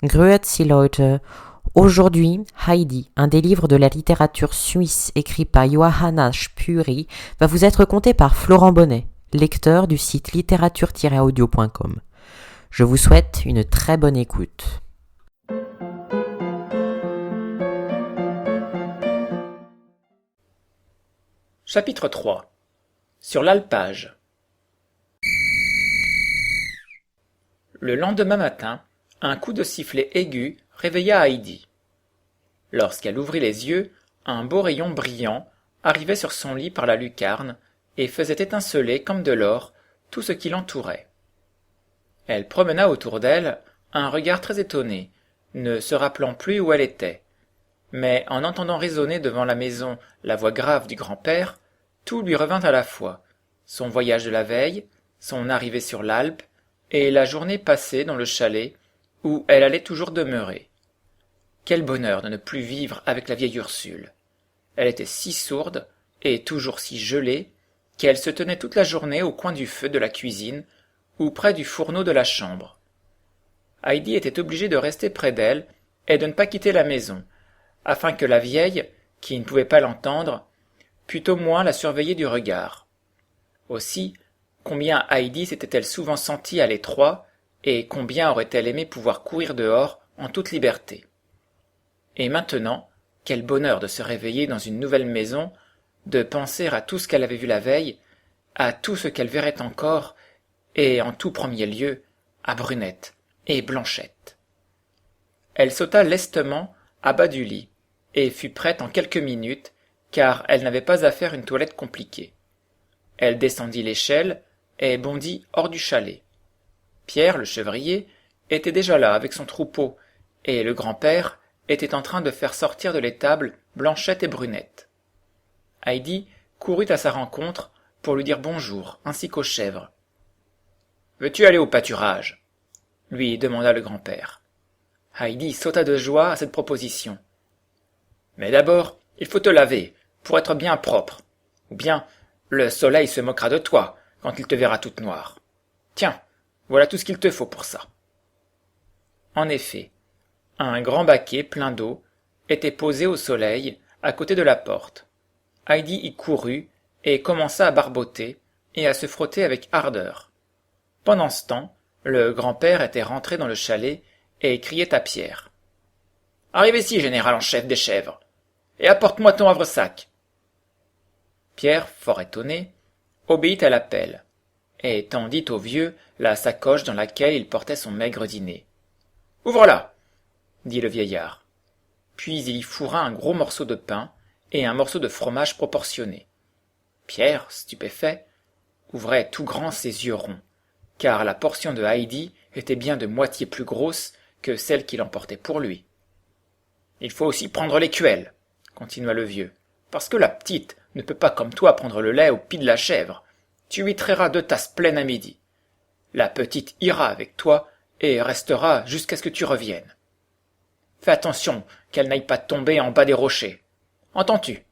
Grüezi Leute. Aujourd'hui, Heidi, un des livres de la littérature suisse écrit par Johanna Spüri, va vous être conté par Florent Bonnet, lecteur du site littérature-audio.com. Je vous souhaite une très bonne écoute. Chapitre 3. Sur l'alpage. Le lendemain matin, un coup de sifflet aigu réveilla Heidi. Lorsqu'elle ouvrit les yeux, un beau rayon brillant arrivait sur son lit par la lucarne et faisait étinceler comme de l'or tout ce qui l'entourait. Elle promena autour d'elle un regard très étonné, ne se rappelant plus où elle était. Mais en entendant résonner devant la maison la voix grave du grand-père, tout lui revint à la fois, son voyage de la veille, son arrivée sur l'Alpe, et la journée passée dans le chalet où elle allait toujours demeurer. Quel bonheur de ne plus vivre avec la vieille Ursule. Elle était si sourde, et toujours si gelée, qu'elle se tenait toute la journée au coin du feu de la cuisine, ou près du fourneau de la chambre. Heidi était obligée de rester près d'elle, et de ne pas quitter la maison, afin que la vieille, qui ne pouvait pas l'entendre, pût au moins la surveiller du regard. Aussi, combien Heidi s'était-elle souvent sentie à l'étroit, et combien aurait-elle aimé pouvoir courir dehors en toute liberté. Et maintenant, quel bonheur de se réveiller dans une nouvelle maison, de penser à tout ce qu'elle avait vu la veille, à tout ce qu'elle verrait encore, et en tout premier lieu, à Brunette et Blanchette. Elle sauta lestement à bas du lit, et fut prête en quelques minutes, car elle n'avait pas à faire une toilette compliquée. Elle descendit l'échelle, et bondit hors du chalet. Pierre, le chevrier, était déjà là avec son troupeau, et le grand-père était en train de faire sortir de l'étable Blanchette et Brunette. Heidi courut à sa rencontre pour lui dire bonjour, ainsi qu'aux chèvres. « Veux-tu aller au pâturage ?» lui demanda le grand-père. Heidi sauta de joie à cette proposition. « Mais d'abord, il faut te laver, pour être bien propre, ou bien le soleil se moquera de toi quand il te verra toute noire. Tiens, voilà tout ce qu'il te faut pour ça. » En effet, un grand baquet plein d'eau était posé au soleil à côté de la porte. Heidi y courut et commença à barboter et à se frotter avec ardeur. Pendant ce temps, le grand-père était rentré dans le chalet et criait à Pierre. « Arrive ici, général en chef des chèvres, et apporte-moi ton havresac. » Pierre, fort étonné, obéit à l'appel, et tendit au vieux la sacoche dans laquelle il portait son maigre dîner. « Ouvre-la !» dit le vieillard. Puis il y fourra un gros morceau de pain et un morceau de fromage proportionné. Pierre, stupéfait, ouvrait tout grands ses yeux ronds, car la portion de Heidi était bien de moitié plus grosse que celle qu'il emportait pour lui. « Il faut aussi prendre l'écuelle, » continua le vieux, « parce que la petite ne peut pas comme toi prendre le lait au pied de la chèvre. Tu lui trairas 2 tasses pleines à midi. La petite ira avec toi et restera jusqu'à ce que tu reviennes. Fais attention qu'elle n'aille pas tomber en bas des rochers. Entends-tu ?»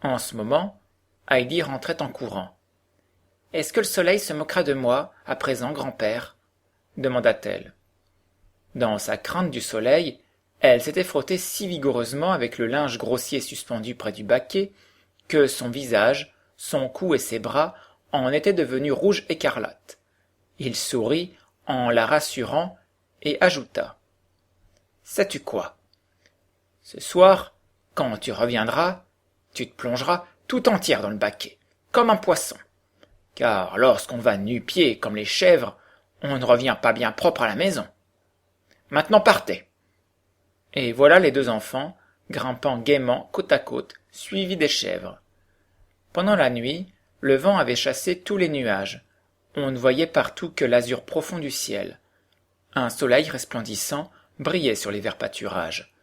En ce moment, Heidi rentrait en courant. « Est-ce que le soleil se moquera de moi, à présent, grand-père » demanda-t-elle. Dans sa crainte du soleil, elle s'était frottée si vigoureusement avec le linge grossier suspendu près du baquet que son visage, son cou et ses bras en étaient devenus rouge écarlate. Il sourit en la rassurant et ajouta. « Sais-tu quoi ? Ce soir, quand tu reviendras, tu te plongeras tout entière dans le baquet, comme un poisson. Car lorsqu'on va nu-pieds comme les chèvres, on ne revient pas bien propre à la maison. Maintenant partez. » Et voilà les 2 enfants, grimpant gaiement côte à côte, suivis des chèvres. Pendant la nuit, le vent avait chassé tous les nuages. On ne voyait partout que l'azur profond du ciel. Un soleil resplendissant brillait sur les verts pâturages,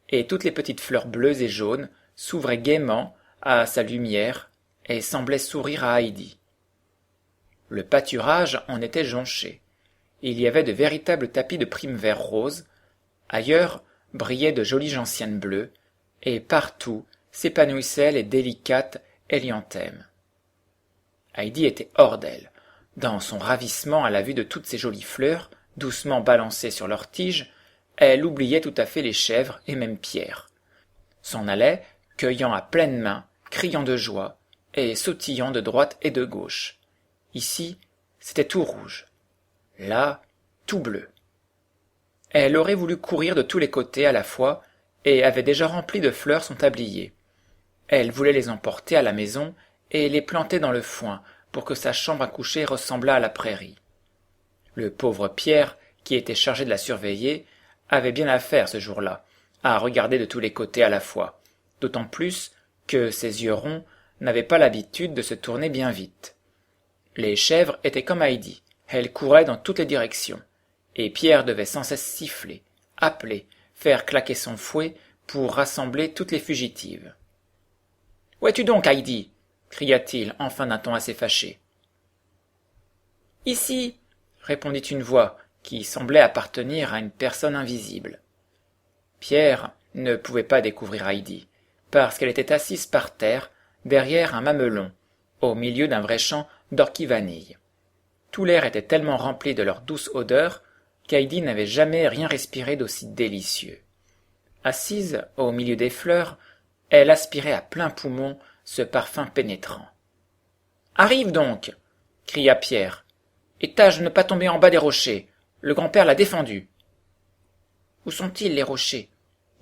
et toutes les petites fleurs bleues et jaunes s'ouvraient gaiement à sa lumière et semblaient sourire à Heidi. Le pâturage en était jonché. Il y avait de véritables tapis de prime vert rose. Ailleurs brillaient de jolies gentianes bleues, et partout s'épanouissaient les délicates hélianthèmes. Heidi était hors d'elle, dans son ravissement à la vue de toutes ces jolies fleurs, doucement balancées sur leurs tiges, elle oubliait tout à fait les chèvres et même Pierre. S'en allait, cueillant à pleines mains, criant de joie, et sautillant de droite et de gauche. Ici, c'était tout rouge. Là, tout bleu. Elle aurait voulu courir de tous les côtés à la fois, et avait déjà rempli de fleurs son tablier. Elle voulait les emporter à la maison et les planter dans le foin pour que sa chambre à coucher ressemblât à la prairie. Le pauvre Pierre, qui était chargé de la surveiller, avait bien à faire ce jour-là, à regarder de tous les côtés à la fois, d'autant plus que ses yeux ronds n'avaient pas l'habitude de se tourner bien vite. Les chèvres étaient comme Heidi, elles couraient dans toutes les directions, et Pierre devait sans cesse siffler, appeler, faire claquer son fouet pour rassembler toutes les fugitives. « Où es-tu donc, Heidi » cria-t-il enfin d'un ton assez fâché. « Ici » répondit une voix qui semblait appartenir à une personne invisible. Pierre ne pouvait pas découvrir Heidi, parce qu'elle était assise par terre, derrière un mamelon, au milieu d'un vrai champ d'orchis-vanille. Tout l'air était tellement rempli de leur douce odeur qu'Heidi n'avait jamais rien respiré d'aussi délicieux. Assise au milieu des fleurs, elle aspirait à plein poumon ce parfum pénétrant. « Arrive donc » cria Pierre. « Et tâche de ne pas tomber en bas des rochers. Le grand-père l'a défendu. »« Où sont-ils, les rochers ?»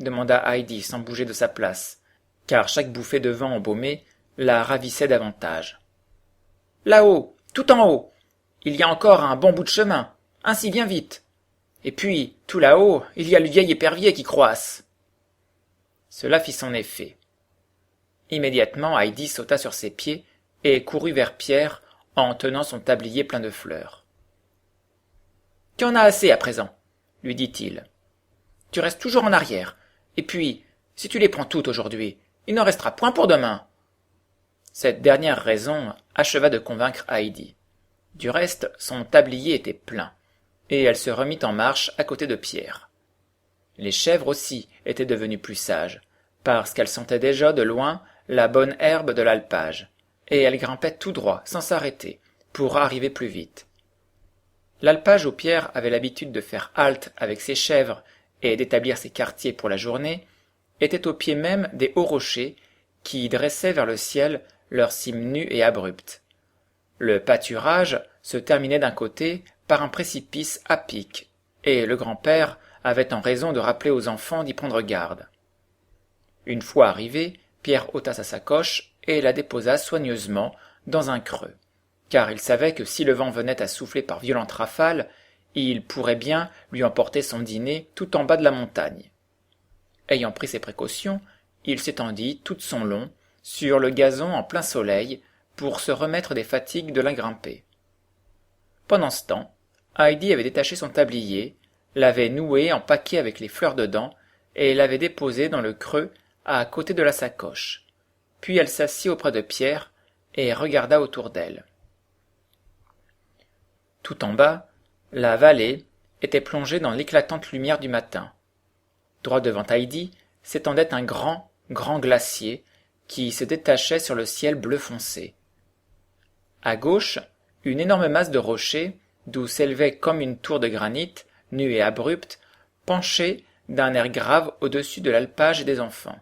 demanda Heidi sans bouger de sa place, car chaque bouffée de vent embaumé la ravissait davantage. « Là-haut, tout en haut. Il y a encore un bon bout de chemin. Ainsi, viens vite. Et puis, tout là-haut, il y a le vieil épervier qui croasse. » Cela fit son effet. Immédiatement, Heidi sauta sur ses pieds et courut vers Pierre en tenant son tablier plein de fleurs. « Tu en as assez à présent, » lui dit-il. « Tu restes toujours en arrière, et puis, si tu les prends toutes aujourd'hui, il n'en restera point pour demain. » Cette dernière raison acheva de convaincre Heidi. Du reste, son tablier était plein, et elle se remit en marche à côté de Pierre. Les chèvres aussi étaient devenues plus sages, parce qu'elles sentaient déjà de loin la bonne herbe de l'alpage, et elles grimpaient tout droit, sans s'arrêter, pour arriver plus vite. L'alpage où Pierre avait l'habitude de faire halte avec ses chèvres et d'établir ses quartiers pour la journée était au pied même des hauts rochers qui dressaient vers le ciel leurs cimes nues et abruptes. Le pâturage se terminait d'un côté par un précipice à pic, et le grand-père avait en raison de rappeler aux enfants d'y prendre garde. Une fois arrivé, Pierre ôta sa sacoche et la déposa soigneusement dans un creux, car il savait que si le vent venait à souffler par violentes rafales, il pourrait bien lui emporter son dîner tout en bas de la montagne. Ayant pris ses précautions, il s'étendit tout de son long sur le gazon en plein soleil pour se remettre des fatigues de la grimper. Pendant ce temps, Heidi avait détaché son tablier, l'avait noué en paquet avec les fleurs dedans et l'avait déposé dans le creux à côté de la sacoche. Puis elle s'assit auprès de Pierre et regarda autour d'elle. Tout en bas, la vallée était plongée dans l'éclatante lumière du matin. Droit devant Heidi s'étendait un grand, grand glacier qui se détachait sur le ciel bleu foncé. À gauche, une énorme masse de rochers, d'où s'élevait comme une tour de granit, nue et abrupte, penchait d'un air grave au-dessus de l'alpage et des enfants.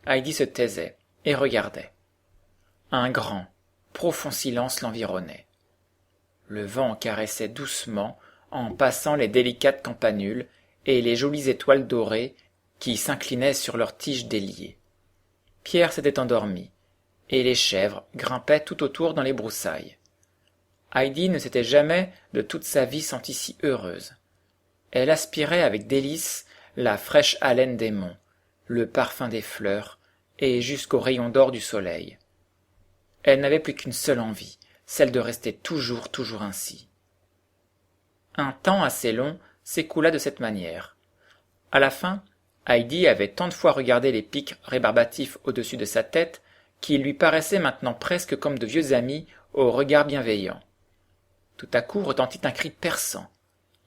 Heidi se taisait et regardait. Un grand, profond silence l'environnait. Le vent caressait doucement en passant les délicates campanules et les jolies étoiles dorées qui s'inclinaient sur leurs tiges déliées. Pierre s'était endormi, et les chèvres grimpaient tout autour dans les broussailles. Heidi ne s'était jamais de toute sa vie sentie si heureuse. Elle aspirait avec délice la fraîche haleine des monts, le parfum des fleurs, et jusqu'aux rayons d'or du soleil. Elle n'avait plus qu'une seule envie, celle de rester toujours, toujours ainsi. Un temps assez long s'écoula de cette manière. À la fin, Heidi avait tant de fois regardé les pics rébarbatifs au-dessus de sa tête qu'ils lui paraissaient maintenant presque comme de vieux amis au regard bienveillant. Tout à coup retentit un cri perçant,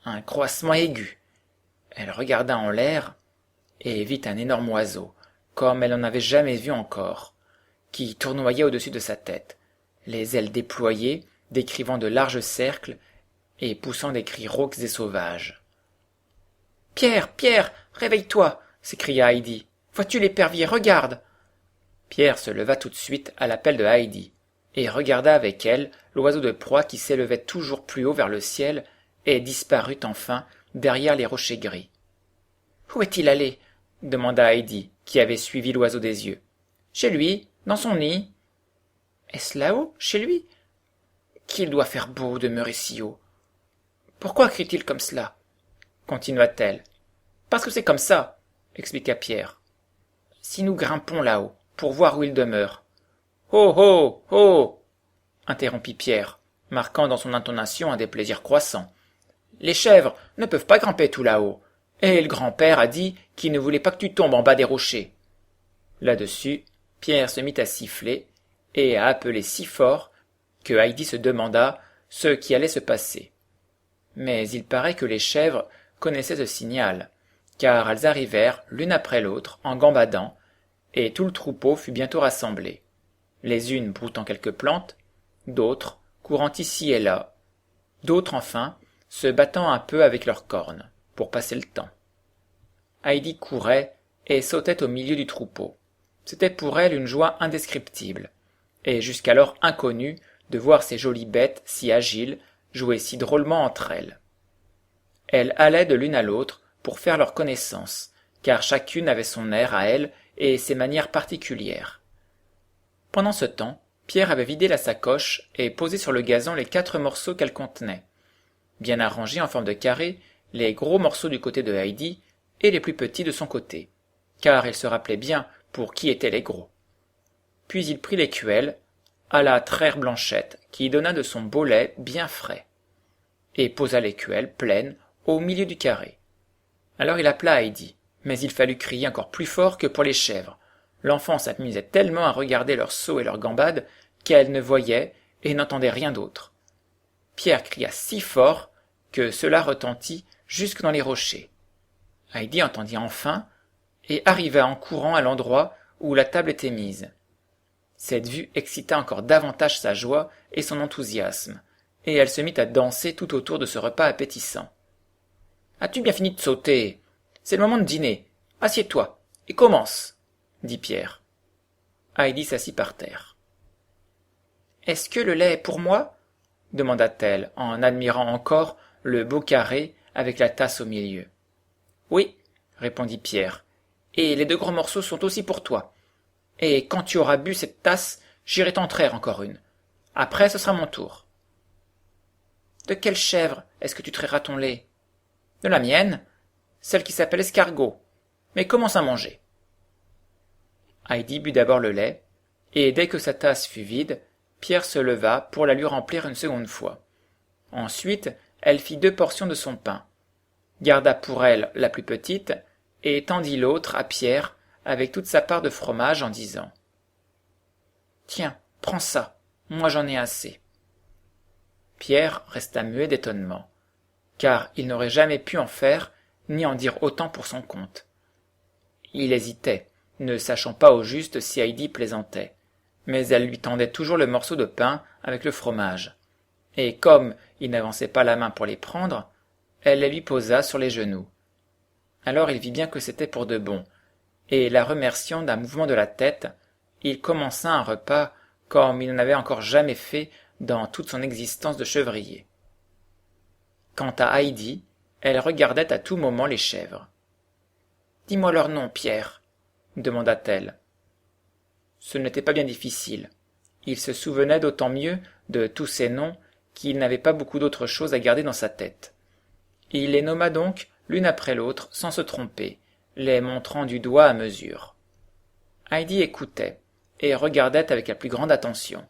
un croassement aigu. Elle regarda en l'air et vit un énorme oiseau, comme elle n'en avait jamais vu encore, qui tournoyait au-dessus de sa tête, les ailes déployées, décrivant de larges cercles et poussant des cris rauques et sauvages. Pierre, Pierre, réveille-toi, s'écria Heidi. Vois-tu l'épervier, regarde. Pierre se leva tout de suite à l'appel de Heidi, et regarda avec elle l'oiseau de proie qui s'élevait toujours plus haut vers le ciel et disparut enfin derrière les rochers gris. Où est-il allé? Demanda Heidi, qui avait suivi l'oiseau des yeux. Chez lui, dans son nid. Est-ce là-haut, chez lui? Qu'il doit faire beau demeurer si haut. Pourquoi crie-t-il comme cela? Continua-t-elle. Parce que c'est comme ça, expliqua Pierre. Si nous grimpons là-haut, pour voir où il demeure. Oh, oh, oh, interrompit Pierre, marquant dans son intonation un déplaisir croissant. Les chèvres ne peuvent pas grimper tout là-haut, et le grand-père a dit qu'il ne voulait pas que tu tombes en bas des rochers. Là-dessus, Pierre se mit à siffler et à appeler si fort que Heidi se demanda ce qui allait se passer. Mais il paraît que les chèvres connaissaient ce signal, car elles arrivèrent l'une après l'autre en gambadant, et tout le troupeau fut bientôt rassemblé, les unes broutant quelques plantes, d'autres courant ici et là, d'autres enfin se battant un peu avec leurs cornes, pour passer le temps. Heidi courait et sautait au milieu du troupeau. C'était pour elle une joie indescriptible, et jusqu'alors inconnue de voir ces jolies bêtes si agiles jouer si drôlement entre elles. Elles allaient de l'une à l'autre pour faire leur connaissance, car chacune avait son air à elle et ses manières particulières. Pendant ce temps, Pierre avait vidé la sacoche et posé sur le gazon les 4 morceaux qu'elle contenait. Bien arrangés en forme de carré, les gros morceaux du côté de Heidi et les plus petits de son côté, car il se rappelait bien pour qui étaient les gros. Puis il prit l'écuelle, alla traire Blanchette, qui donna de son beau lait bien frais, et posa l'écuelle pleine au milieu du carré. Alors il appela Heidi, mais il fallut crier encore plus fort que pour les chèvres. L'enfant s'amusait tellement à regarder leurs sauts et leurs gambades qu'elle ne voyait et n'entendait rien d'autre. Pierre cria si fort que cela retentit jusque dans les rochers. Heidi entendit enfin et arriva en courant à l'endroit où la table était mise. Cette vue excita encore davantage sa joie et son enthousiasme, et elle se mit à danser tout autour de ce repas appétissant. « As-tu bien fini de sauter? C'est le moment de dîner. Assieds-toi et commence, dit Pierre. Heidi s'assit par terre. « Est-ce que le lait est pour moi? Demanda-t-elle en admirant encore le beau carré avec la tasse au milieu. « Oui, répondit Pierre, et les 2 gros morceaux sont aussi pour toi. Et quand tu auras bu cette tasse, j'irai t'en traire encore une. Après, ce sera mon tour. »« De quelle chèvre est-ce que tu trairas ton lait? »« De la mienne, celle qui s'appelle Escargot. Mais commence à manger. » Heidi but d'abord le lait, et dès que sa tasse fut vide, Pierre se leva pour la lui remplir une seconde fois. Ensuite, elle fit 2 portions de son pain, garda pour elle la plus petite, et tendit l'autre à Pierre avec toute sa part de fromage en disant « Tiens, prends ça, moi j'en ai assez. » Pierre resta muet d'étonnement, car il n'aurait jamais pu en faire ni en dire autant pour son compte. Il hésitait, ne sachant pas au juste si Heidi plaisantait, mais elle lui tendait toujours le morceau de pain avec le fromage, et comme il n'avançait pas la main pour les prendre, elle les lui posa sur les genoux. Alors il vit bien que c'était pour de bon, et la remerciant d'un mouvement de la tête, il commença un repas comme il n'en avait encore jamais fait dans toute son existence de chevrier. Quant à Heidi, elle regardait à tout moment les chèvres. « Dis-moi leur nom, Pierre, » demanda-t-elle. Ce n'était pas bien difficile. Il se souvenait d'autant mieux de tous ces noms qu'il n'avait pas beaucoup d'autres choses à garder dans sa tête. Il les nomma donc l'une après l'autre sans se tromper, les montrant du doigt à mesure. Heidi écoutait et regardait avec la plus grande attention.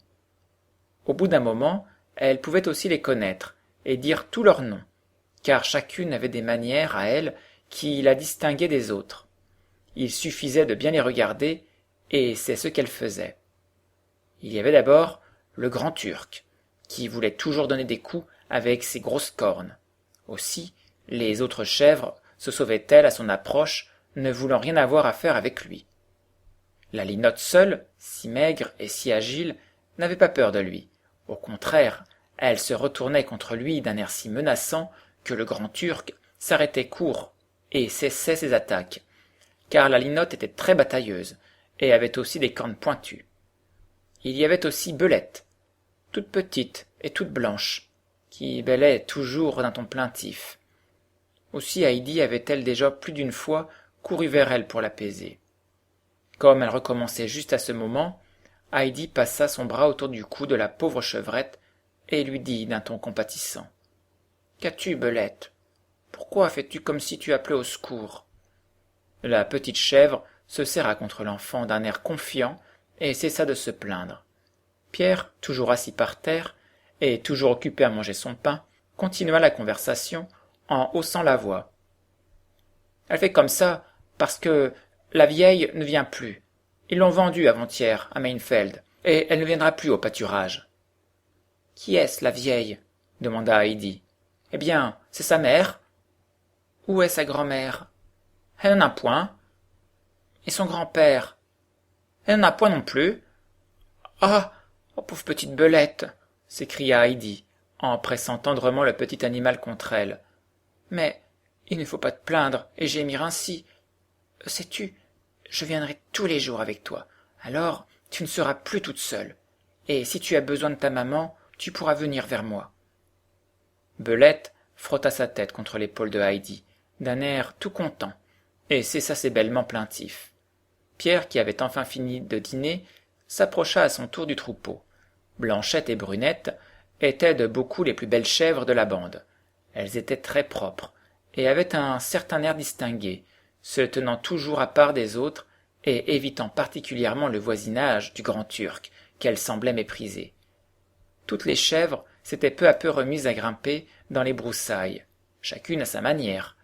Au bout d'un moment, elle pouvait aussi les connaître et dire tous leurs noms, car chacune avait des manières à elle qui la distinguaient des autres. Il suffisait de bien les regarder, et c'est ce qu'elle faisait. Il y avait d'abord le grand Turc, qui voulait toujours donner des coups avec ses grosses cornes. Aussi, les autres chèvres se sauvaient-elles à son approche, ne voulant rien avoir à faire avec lui. La linotte seule, si maigre et si agile, n'avait pas peur de lui. Au contraire, elle se retournait contre lui d'un air si menaçant que le grand Turc s'arrêtait court et cessait ses attaques, car la linotte était très batailleuse, et avait aussi des cornes pointues. Il y avait aussi Belette, toute petite et toute blanche, qui bêlait toujours d'un ton plaintif. Aussi Heidi avait-elle déjà plus d'une fois couru vers elle pour l'apaiser. Comme elle recommençait juste à ce moment, Heidi passa son bras autour du cou de la pauvre chevrette et lui dit d'un ton compatissant. « Qu'as-tu, Belette? Pourquoi fais-tu comme si tu appelais au secours ?» La petite chèvre se serra contre l'enfant d'un air confiant et cessa de se plaindre. Pierre, toujours assis par terre et toujours occupé à manger son pain, continua la conversation en haussant la voix. « Elle fait comme ça parce que la vieille ne vient plus. Ils l'ont vendue avant-hier à Mainfeld, et elle ne viendra plus au pâturage. »« Qui est-ce, la vieille ?» demanda Heidi. « Eh bien, c'est sa mère. »« Où est sa grand-mère ?»« Elle n'en a point. »« Et son grand-père ?»« Elle n'en a point non plus. »« Ah, oh, pauvre petite belette !» s'écria Heidi, en pressant tendrement le petit animal contre elle. « Mais il ne faut pas te plaindre et gémir ainsi. Sais-tu, je viendrai tous les jours avec toi, alors tu ne seras plus toute seule, et si tu as besoin de ta maman, tu pourras venir vers moi. » Belette frotta sa tête contre l'épaule de Heidi, d'un air tout content, et cessa ses bêlements plaintifs. Pierre, qui avait enfin fini de dîner, s'approcha à son tour du troupeau. Blanchette et Brunette étaient de beaucoup les plus belles chèvres de la bande. Elles étaient très propres, et avaient un certain air distingué, se tenant toujours à part des autres, et évitant particulièrement le voisinage du grand Turc, qu'elles semblaient mépriser. Toutes les chèvres s'étaient peu à peu remises à grimper dans les broussailles, chacune à sa manière.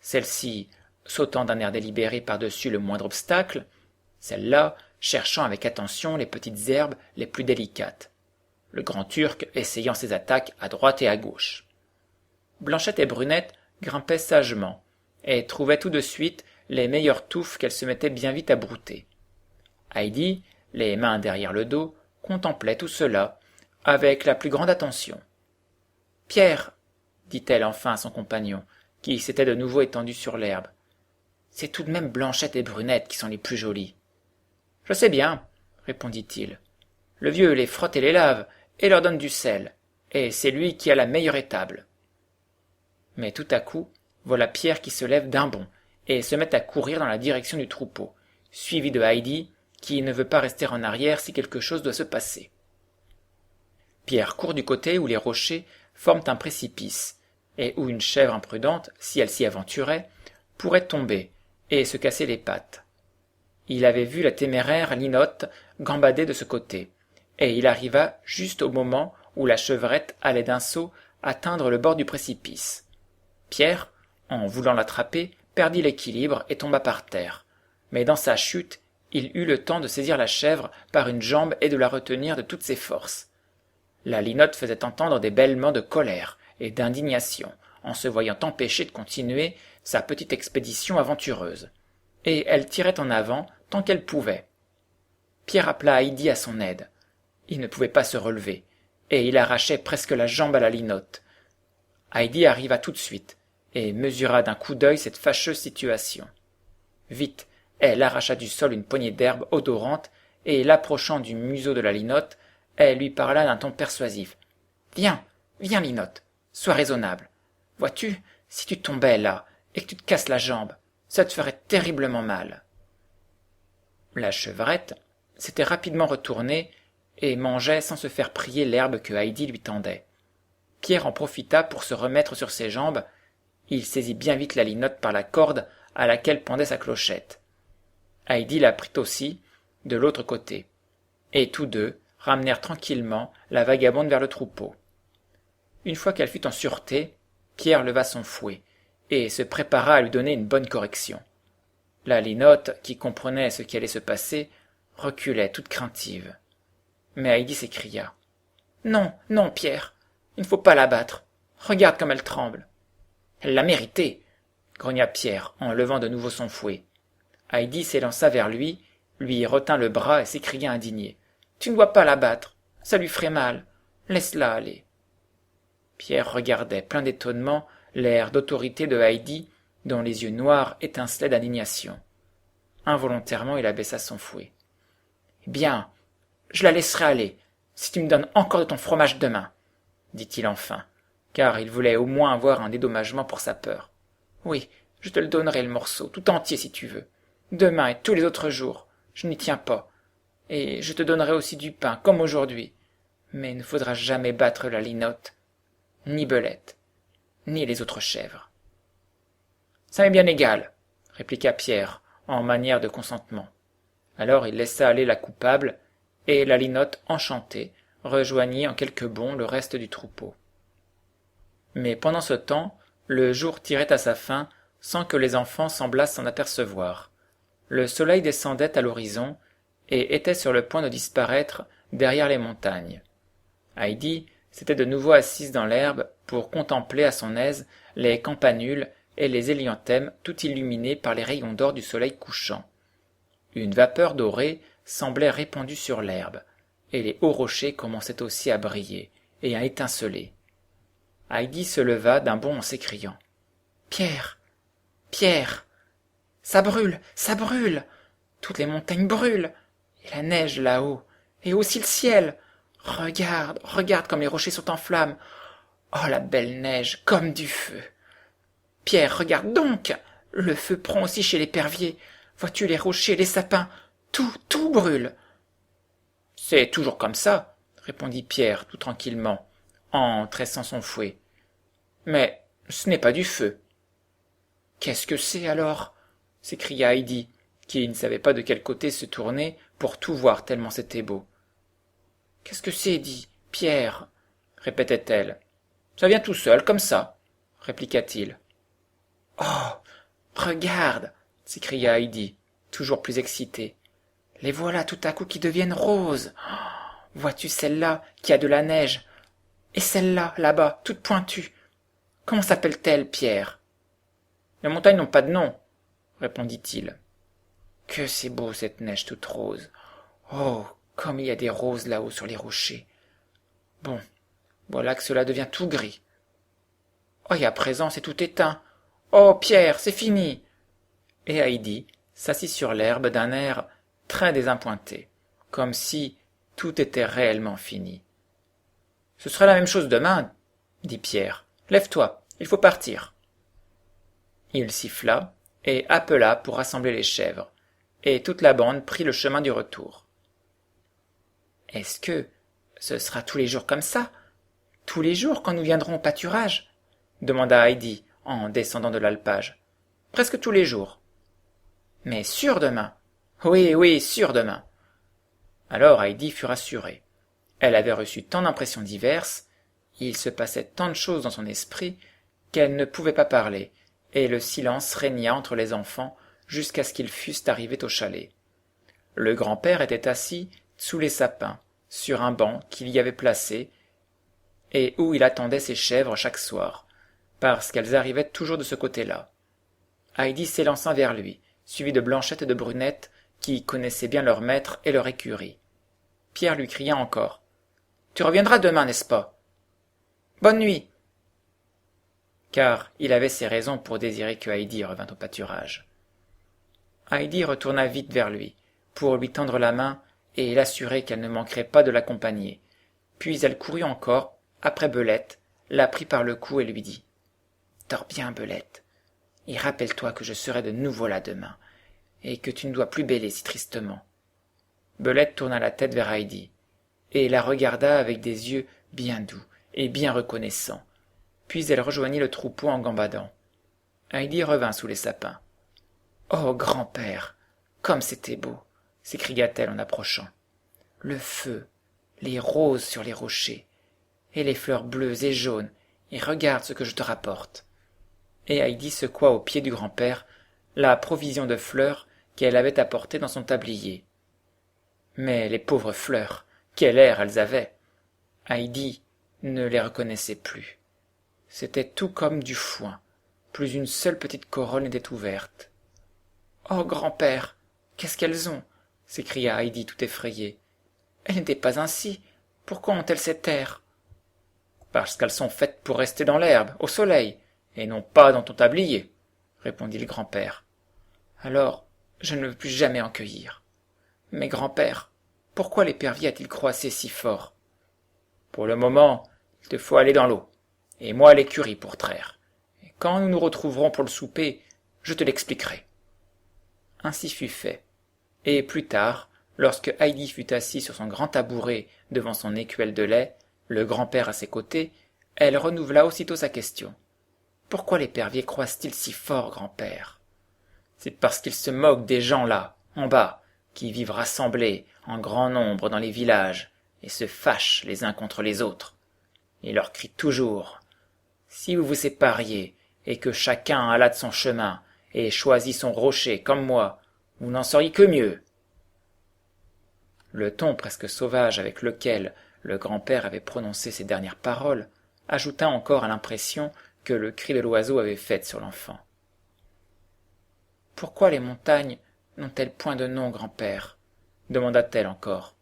Celle-ci sautant d'un air délibéré par-dessus le moindre obstacle, celle-là cherchant avec attention les petites herbes les plus délicates, le grand Turc essayant ses attaques à droite et à gauche. Blanchette et Brunette grimpaient sagement, et trouvaient tout de suite les meilleures touffes qu'elles se mettaient bien vite à brouter. Heidi, les mains derrière le dos, contemplait tout cela avec la plus grande attention. « Pierre, dit-elle enfin à son compagnon, qui s'était de nouveau étendu sur l'herbe, c'est tout de même Blanchette et Brunette qui sont les plus jolies. »« Je sais bien, répondit-il. Le vieux les frotte et les lave, et leur donne du sel, et c'est lui qui a la meilleure étable. » Mais tout à coup, voilà Pierre qui se lève d'un bond, et se met à courir dans la direction du troupeau, suivi de Heidi, qui ne veut pas rester en arrière si quelque chose doit se passer. Pierre court du côté où les rochers forment un précipice, et où une chèvre imprudente, si elle s'y aventurait, pourrait tomber et se casser les pattes. Il avait vu la téméraire linotte gambader de ce côté, et il arriva juste au moment où la chevrette allait d'un saut atteindre le bord du précipice. Pierre, en voulant l'attraper, perdit l'équilibre et tomba par terre, mais dans sa chute, il eut le temps de saisir la chèvre par une jambe et de la retenir de toutes ses forces. La linotte faisait entendre des bêlements de colère et d'indignation en se voyant empêchée de continuer sa petite expédition aventureuse, et elle tirait en avant tant qu'elle pouvait. Pierre appela Heidi à son aide. Il ne pouvait pas se relever, et il arrachait presque la jambe à la linotte. Heidi arriva tout de suite, et mesura d'un coup d'œil cette fâcheuse situation. Vite, elle arracha du sol une poignée d'herbe odorante, et l'approchant du museau de la linotte, elle lui parla d'un ton persuasif. « Viens, viens, linotte, sois raisonnable. Vois-tu, si tu tombais là, et que tu te casses la jambe, ça te ferait terriblement mal. » La chevrette s'était rapidement retournée et mangeait sans se faire prier l'herbe que Heidi lui tendait. Pierre en profita pour se remettre sur ses jambes. Il saisit bien vite la linotte par la corde à laquelle pendait sa clochette. Heidi la prit aussi, de l'autre côté, et tous deux ramenèrent tranquillement la vagabonde vers le troupeau. Une fois qu'elle fut en sûreté, Pierre leva son fouet, et se prépara à lui donner une bonne correction. La linotte, qui comprenait ce qui allait se passer, reculait toute craintive. Mais Heidi s'écria. « Non, non, Pierre, il ne faut pas la battre. Regarde comme elle tremble. »« Elle l'a mérité, » grogna Pierre en levant de nouveau son fouet. Heidi s'élança vers lui retint le bras et s'écria indigné. « Tu ne dois pas la battre, ça lui ferait mal. Laisse-la aller. » Pierre regardait, plein d'étonnement, l'air d'autorité de Heidi, dont les yeux noirs étincelaient d'indignation. Involontairement, il abaissa son fouet. « Eh bien, je la laisserai aller, si tu me donnes encore de ton fromage demain, dit-il enfin, car il voulait au moins avoir un dédommagement pour sa peur. Oui, je te le donnerai le morceau, tout entier si tu veux. Demain et tous les autres jours, je n'y tiens pas. Et je te donnerai aussi du pain, comme aujourd'hui. Mais il ne faudra jamais battre la linotte, ni Belette, ni les autres chèvres. Ça m'est bien égal, répliqua Pierre, en manière de consentement. Alors il laissa aller la coupable, et la linotte, enchantée, rejoignit en quelques bonds le reste du troupeau. Mais pendant ce temps, le jour tirait à sa fin sans que les enfants semblassent s'en apercevoir. Le soleil descendait à l'horizon et était sur le point de disparaître derrière les montagnes. Heidi s'était de nouveau assise dans l'herbe pour contempler à son aise les campanules et les hélianthèmes tout illuminés par les rayons d'or du soleil couchant. Une vapeur dorée semblait répandue sur l'herbe, et les hauts rochers commençaient aussi à briller et à étinceler. Heidi se leva d'un bond en s'écriant « Pierre, Pierre, ça brûle, ça brûle, toutes les montagnes brûlent, et la neige là-haut, et aussi le ciel. Regarde, regarde comme les rochers sont en flammes. Oh, la belle neige, comme du feu. Pierre, regarde donc, le feu prend aussi chez l'épervier. Vois-tu les rochers, les sapins, tout brûle. C'est toujours comme ça, répondit Pierre tout tranquillement, en tressant son fouet. Mais ce n'est pas du feu. Qu'est-ce que c'est alors? S'écria Heidi, qui ne savait pas de quel côté se tourner pour tout voir tellement c'était beau. Qu'est-ce que c'est, dit Pierre? Répétait-elle. Ça vient tout seul, comme ça, répliqua-t-il. Oh, regarde, s'écria Heidi, toujours plus excitée. Les voilà tout à coup qui deviennent roses. Oh, vois-tu celle-là qui a de la neige? Et celle-là, là-bas, toute pointue. Comment s'appelle-t-elle, Pierre? Les montagnes n'ont pas de nom, répondit-il. Que c'est beau cette neige toute rose. Oh, comme il y a des roses là-haut sur les rochers. Bon, voilà que cela devient tout gris. Oh, et à présent c'est tout éteint. Oh, Pierre, c'est fini. Et Heidi s'assit sur l'herbe d'un air très désappointé, comme si tout était réellement fini. Ce sera la même chose demain, dit Pierre. Lève-toi, il faut partir. Il siffla et appela pour rassembler les chèvres, et toute la bande prit le chemin du retour. Est-ce que ce sera tous les jours comme ça? Tous les jours quand nous viendrons au pâturage? Demanda Heidi en descendant de l'alpage. Presque tous les jours. Mais sûr demain? Oui, oui, sûr demain. Alors Heidi fut rassurée. Elle avait reçu tant d'impressions diverses, il se passait tant de choses dans son esprit, qu'elle ne pouvait pas parler, et le silence régna entre les enfants jusqu'à ce qu'ils fussent arrivés au chalet. Le grand-père était assis sous les sapins, sur un banc qu'il y avait placé, et où il attendait ses chèvres chaque soir, parce qu'elles arrivaient toujours de ce côté-là. Heidi s'élança vers lui, suivi de Blanchette et de Brunette, qui connaissaient bien leur maître et leur écurie. Pierre lui cria encore. « Tu reviendras demain, n'est-ce pas? Bonne nuit !» Car il avait ses raisons pour désirer que Heidi revînt au pâturage. Heidi retourna vite vers lui, pour lui tendre la main et l'assurer qu'elle ne manquerait pas de l'accompagner. Puis elle courut encore, après Belette, la prit par le cou et lui dit « Dors bien, Belette, et rappelle-toi que je serai de nouveau là demain, et que tu ne dois plus bêler si tristement. » Belette tourna la tête vers Heidi, et la regarda avec des yeux bien doux et bien reconnaissants. Puis elle rejoignit le troupeau en gambadant. Heidi revint sous les sapins. « Oh, grand-père, comme c'était beau !» s'écria-t-elle en approchant. « Le feu, les roses sur les rochers, et les fleurs bleues et jaunes, et regarde ce que je te rapporte. » Et Heidi secoua au pied du grand-père la provision de fleurs qu'elle avait apportée dans son tablier. Mais les pauvres fleurs, quel air elles avaient! Heidi ne les reconnaissait plus. C'était tout comme du foin, plus une seule petite corolle n'était ouverte. « Oh, grand-père, qu'est-ce qu'elles ont ?» s'écria Heidi tout effrayée. « Elles n'étaient pas ainsi. Pourquoi ont-elles cet air ?»« Parce qu'elles sont faites pour rester dans l'herbe, au soleil, et non pas dans ton tablier, » répondit le grand-père. Alors, je ne veux plus jamais en cueillir. Mais grand-père, pourquoi l'épervier a-t-il croassé si fort? Pour le moment, il te faut aller dans l'eau, et moi à l'écurie pour traire. Et quand nous nous retrouverons pour le souper, je te l'expliquerai. Ainsi fut fait. Et plus tard, lorsque Heidi fut assise sur son grand tabouret devant son écuelle de lait, le grand-père à ses côtés, elle renouvela aussitôt sa question. Pourquoi l'épervier croasse-t-il si fort, grand-père? C'est parce qu'il se moque des gens là, en bas, qui vivent rassemblés en grand nombre dans les villages et se fâchent les uns contre les autres. Il leur crie toujours « Si vous vous sépariez et que chacun alla de son chemin et choisit son rocher comme moi, vous n'en seriez que mieux. » Le ton presque sauvage avec lequel le grand-père avait prononcé ces dernières paroles ajouta encore à l'impression que le cri de l'oiseau avait faite sur l'enfant. « Pourquoi les montagnes n'ont-elles point de nom, grand-père » demanda-t-elle encore.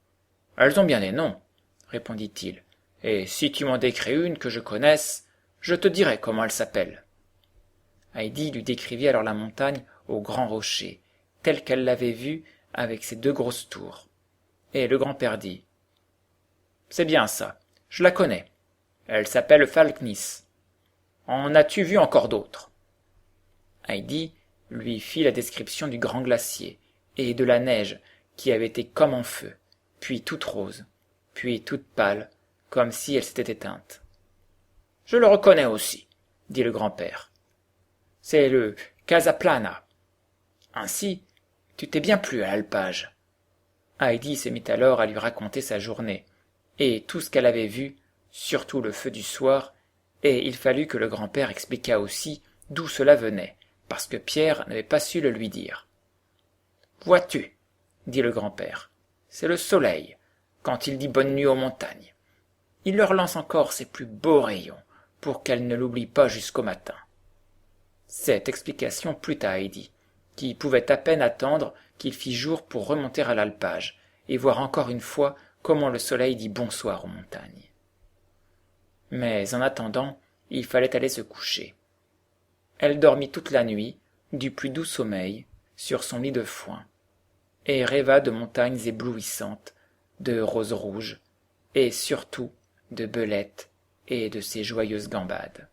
« Elles ont bien des noms, » répondit-il, « et si tu m'en décris une que je connaisse, je te dirai comment elle s'appelle. » Heidi lui décrivit alors la montagne au grand rocher, telle qu'elle l'avait vue avec ses 2 grosses tours. Et le grand-père dit « C'est bien ça, je la connais. Elle s'appelle Falknis. En as-tu vu encore d'autres ?» Heidi lui fit la description du grand glacier et de la neige qui avait été comme en feu, puis toute rose, puis toute pâle, comme si elle s'était éteinte. « Je le reconnais aussi, » dit le grand-père. « C'est le Casaplana. Ainsi, tu t'es bien plu à l'alpage. » Heidi se mit alors à lui raconter sa journée, et tout ce qu'elle avait vu, surtout le feu du soir, et il fallut que le grand-père expliquât aussi d'où cela venait, parce que Pierre n'avait pas su le lui dire. « Vois-tu, » dit le grand-père, « c'est le soleil, quand il dit bonne nuit aux montagnes. Il leur lance encore ses plus beaux rayons, pour qu'elles ne l'oublient pas jusqu'au matin. » Cette explication plut à Heidi, qui pouvait à peine attendre qu'il fît jour pour remonter à l'alpage, et voir encore une fois comment le soleil dit bonsoir aux montagnes. Mais en attendant, il fallait aller se coucher. Elle dormit toute la nuit, du plus doux sommeil, sur son lit de foin, et rêva de montagnes éblouissantes, de roses rouges, et surtout de Belette et de ses joyeuses gambades.